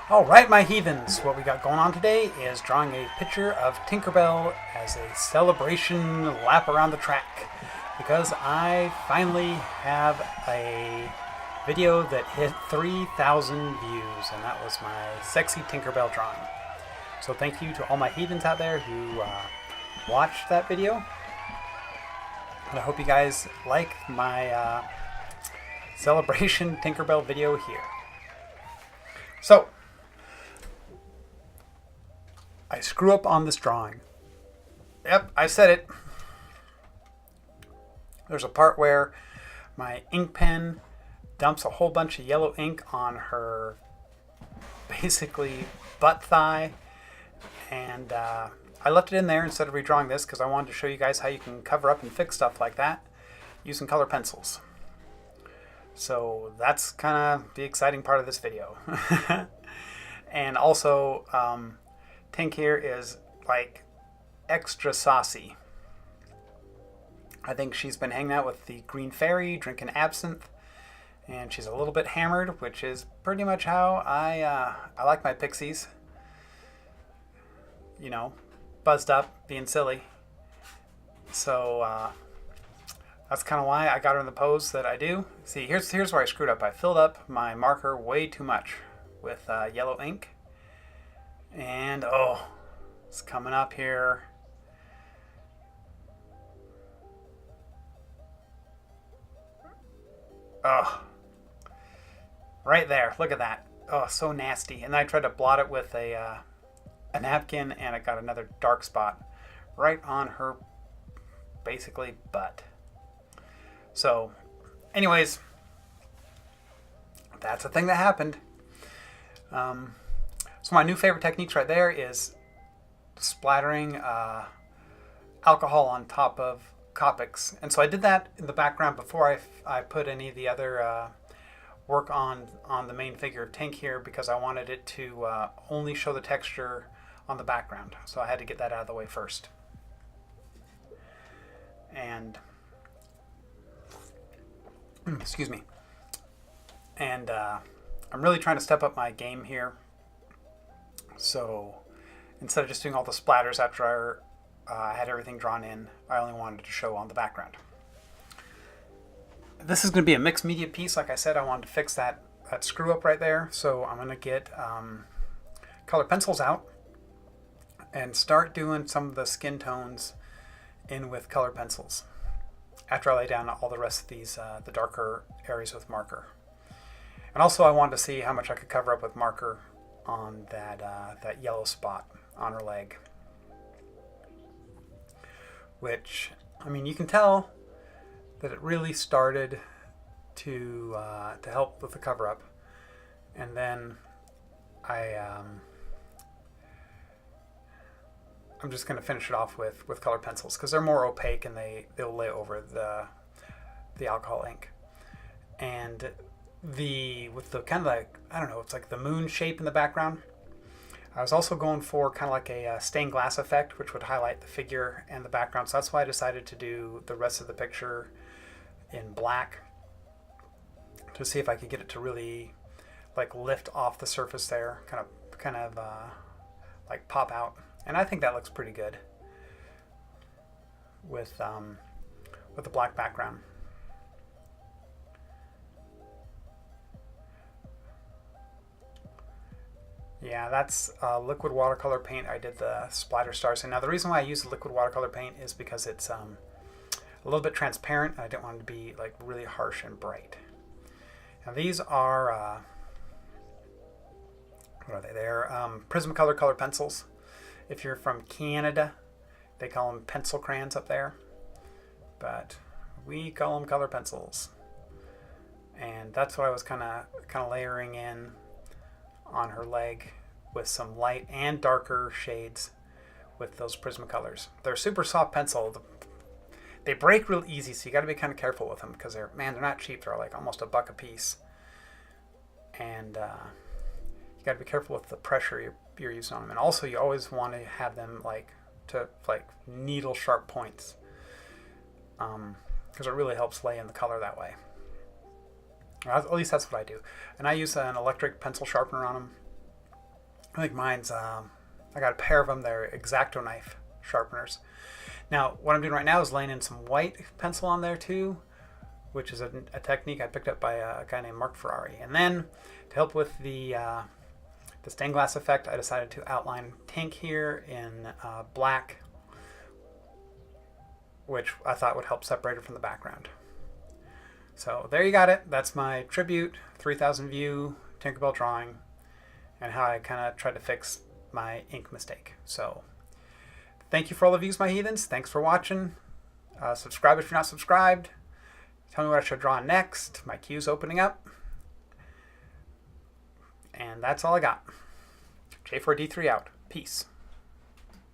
Alright, my heathens, what we got going on today is drawing a picture of Tinkerbell as a celebration lap around the track, because I finally have a video that hit 3,000 views, and that was my sexy Tinkerbell drawing. So thank you to all my heathens out there who watched that video, and I hope you guys like my celebration Tinkerbell video here. So, I screw up on this drawing. Yep, I said it. There's a part where my ink pen dumps a whole bunch of yellow ink on her basically butt thigh, and I left it in there instead of redrawing this because I wanted to show you guys how you can cover up and fix stuff like that using color pencils. So that's kind of the exciting part of this video. And also, Tink here is like extra saucy. I think she's been hanging out with the Green Fairy, drinking absinthe, and she's a little bit hammered, which is pretty much how I like my pixies. You know, buzzed up, being silly. So that's kind of why I got her in the pose that I do. See, here's where I screwed up. I filled up my marker way too much with yellow ink. And, oh, it's coming up here. Oh, right there. Look at that. Oh, so nasty. And I tried to blot it with a napkin, and I got another dark spot right on her, basically, butt. So, anyways, that's a thing that happened. So my new favorite techniques right there is splattering alcohol on top of Copics. And so I did that in the background before I put any of the other work on the main figure of Tink here, because I wanted it to only show the texture on the background. So I had to get that out of the way first. And excuse me. And I'm really trying to step up my game here. So instead of just doing all the splatters after I had everything drawn in, I only wanted to show on the background. This is going to be a mixed media piece. Like I said, I wanted to fix that screw up right there. So I'm going to get color pencils out and start doing some of the skin tones in with color pencils after I lay down all the rest of these, the darker areas with marker. And also I wanted to see how much I could cover up with marker on that yellow spot on her leg. Which, I mean, you can tell that it really started to help with the cover up. And then I'm just going to finish it off with color pencils because they're more opaque and they'll lay over the alcohol ink. And with the kind of like, I don't know, it's like the moon shape in the background. I was also going for kind of like a stained glass effect, which would highlight the figure and the background. So that's why I decided to do the rest of the picture in black, to see if I could get it to really like lift off the surface there, kind of like pop out. And I think that looks pretty good with the black background. Yeah, that's liquid watercolor paint. I did the splatter stars. And now the reason why I use the liquid watercolor paint is because it's a little bit transparent. I didn't want it to be like really harsh and bright. Now these are, what are they? They're Prismacolor color pencils. If you're from Canada, they call them pencil crayons up there. But we call them color pencils. And that's what I was kind of layering in on her leg with some light and darker shades with those Prismacolors. They're super soft pencil. They break real easy, so you got to be kind of careful with them because they're not cheap. They're like almost $1 a piece, and you got to be careful with the pressure you're using on them. And also, you always want to have them like needle sharp points, because it really helps lay in the color that way. At least that's what I do. And I use an electric pencil sharpener on them. I think mine's, I got a pair of them. They're X-Acto knife sharpeners. Now, what I'm doing right now is laying in some white pencil on there too, which is a technique I picked up by a guy named Mark Ferrari. And then to help with the stained glass effect, I decided to outline Tink here in black, which I thought would help separate it from the background. So there you got it. That's my tribute 3000 view Tinkerbell drawing and how I kind of tried to fix my ink mistake. So thank you for all the views, my heathens. Thanks for watching. Subscribe if you're not subscribed. Tell me what I should draw next. My queue's opening up. And that's all I got. J4D3 out. Peace.